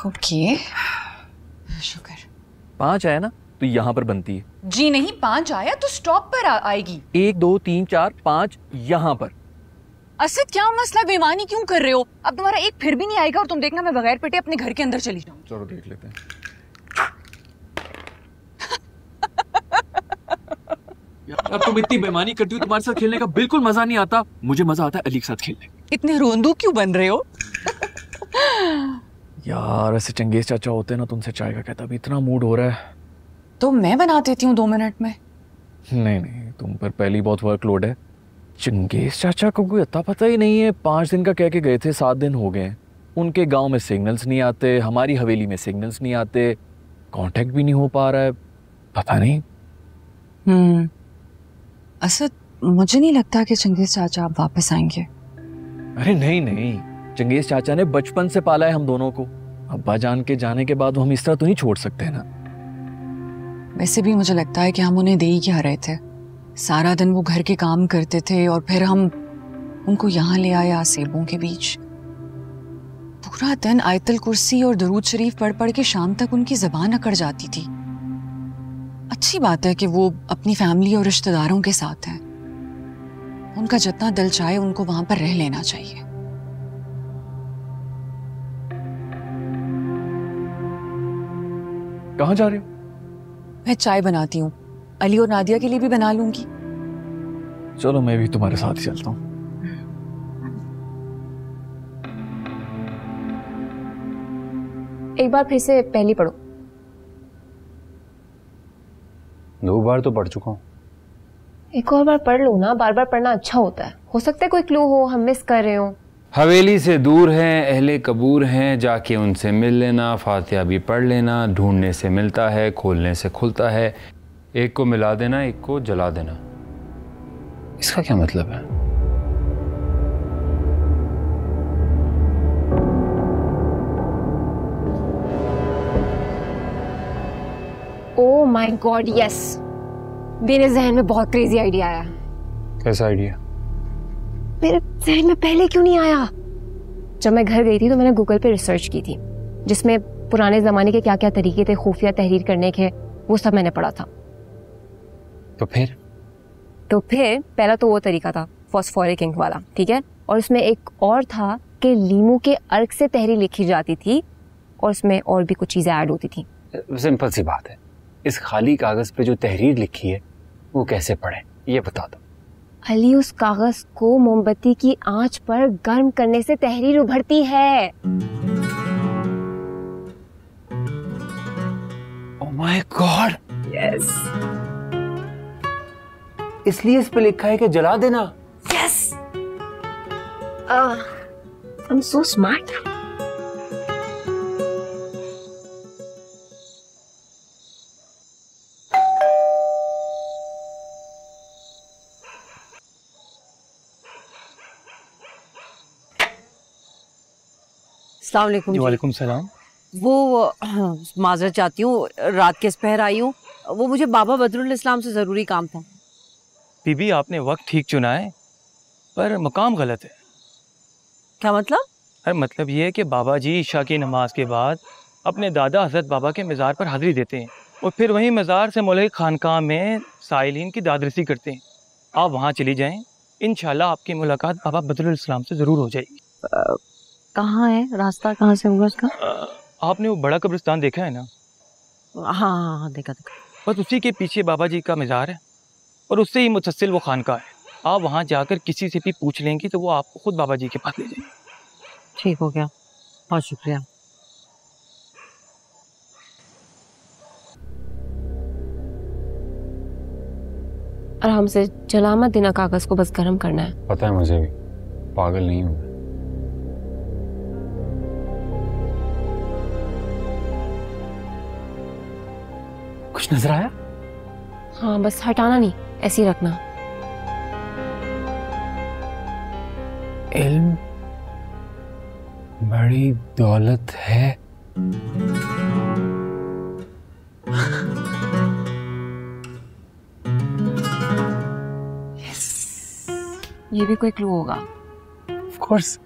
Okay, शुक्र। 5 आया ना तो यहाँ पर बनती है। जी नहीं, 5 आया तो स्टॉप पर आएगी। 1 2 3 4 5 यहाँ पर। असद क्या मसला, बेईमानी क्यों कर रहे हो? अब तुम्हारा एक फिर भी नहीं आएगा और तुम देखना मैं बगैर पिटे अपने घर के अंदर चली जाऊँ। चलो देख लेते हैं। यार तुम इतनी बेईमानी करती हो, तुम्हारे साथ खेलने का बिल्कुल मजा नहीं आता। मुझे मजा आता है अली के साथ खेलने। इतने रोंदू क्यों बन रहे हो? यार ऐसे चंगेज चाचा होते ना, तुमसे चाय का कहता, अभी इतना मूड हो रहा है। तो मैं बना देती हूँ 2 मिनट में। नहीं नहीं, तुम पर पहली बहुत वर्कलोड है। चंगेज चाचा को कोई अता पता ही नहीं है। 5 दिन का कह के गए थे, 7 दिन हो गए। उनके गांव में सिग्नल्स नहीं आते, हमारी हवेली में सिग्नल्स नहीं आते, कांटेक्ट भी नहीं हो पा रहा है, पता नहीं। असद, मुझे नहीं लगता कि चंगेज चाचा आप वापस आएंगे। अरे नहीं नहीं, चंगेज चाचा ने बचपन से पाला है हम दोनों को। अब्बा जान के जाने के बाद हम इस तरह तो नहीं छोड़ सकते ना। वैसे भी मुझे लगता है कि हम उन्हें दे ही क्या रहे थे। सारा दिन वो घर के काम करते थे और फिर हम उनको यहाँ ले आए आसेबों के बीच। पूरा दिन आयतल कुर्सी और दरूद शरीफ पढ़ पढ़ के शाम तक उनकी ज़बान अकड़ जाती थी। अच्छी बात है कि वो अपनी फैमिली और रिश्तेदारों के साथ हैं। उनका जितना दिल चाहे उनको वहां पर रह लेना चाहिए। कहाँ जा रहे हो? मैं चाय बनाती हूँ, अली और नादिया के लिए भी बना लूंगी। चलो मैं भी तुम्हारे साथ ही चलता हूँ। एक बार फिर से पहली पढ़ो। 2 बार तो पढ़ चुका हूँ। एक और बार पढ़ लो ना, बार बार पढ़ना अच्छा होता है। हो सकता है कोई क्लू हो, हम मिस कर रहे हो। हवेली से दूर हैं, अहले कबूर हैं, जाके उनसे मिल लेना, फातिहा भी पढ़ लेना, ढूंढने से मिलता है, खोलने से खुलता है, एक को मिला देना, एक को जला देना। इसका क्या मतलब है? ओह माय गॉड, यस, मेरे जहन में बहुत क्रेजी आइडिया आया। कैसा आइडिया? मेरे जहन में पहले क्यों नहीं आया? जब मैं घर गई थी तो मैंने गूगल पे रिसर्च की थी, जिसमें पुराने जमाने के क्या क्या तरीके थे खुफिया तहरीर करने के, वो सब मैंने पढ़ा था। तो फिर पहला तो वो तरीका था फॉस्फोरिक इंक वाला, ठीक है, और उसमें एक और था कि लीमू के अर्क से तहरीर लिखी जाती थी और उसमें और भी कुछ चीजें ऐड होती थी। सिंपल सी बात है, इस खाली कागज पे जो तहरीर लिखी है वो कैसे पढ़े ये बता दो। अली, उस कागज को मोमबत्ती की आंच पर गर्म करने से तहरीर उभरती है। ओह माय गॉड, यस, इसलिए इस पे लिखा है कि जला देना। Yes, I am so smart. अस्सलाम वालेकुम। वालेकुम सलाम। वो माजरत चाहती हूँ, रात के पहर आई हूँ। वो मुझे बाबा बदरुल इस्लाम से ज़रूरी काम था। बीबी, आपने वक्त ठीक चुना है पर मकाम गलत है। क्या मतलब? अरे मतलब ये है कि बाबा जी इशा की नमाज के बाद अपने दादा हजरत बाबा के मज़ार पर हाज़िरी देते हैं और फिर वहीं मज़ार से मौलवी खानकाह में साइलिन की दादरसी करते हैं। आप वहाँ चली जाएं, इंशाल्लाह आपकी मुलाकात बाबा बदरुल इस्लाम से ज़रूर हो जाएगी। कहाँ है रास्ता, कहाँ से होगा उसका? आपने वो बड़ा कब्रिस्तान देखा है ना? हाँ हाँ हाँ, देखा। बस उसी के पीछे बाबा जी का मज़ार है और उससे ही मुतसिल वो खानका है। आप वहाँ जाकर किसी से भी पूछ लेंगी तो वो आपको खुद बाबा जी के पास ले जाएंगे। ठीक हो गया, बहुत शुक्रिया। आराम से जला मत देना कागज को, बस गर्म करना है। पता है मुझे भी, पागल नहीं हूँ। कुछ नजर आया? हाँ, बस हटाना नहीं, ऐसे ही रखना। इल्म बड़ी दौलत है। ये भी कोई क्लू होगा? Of course.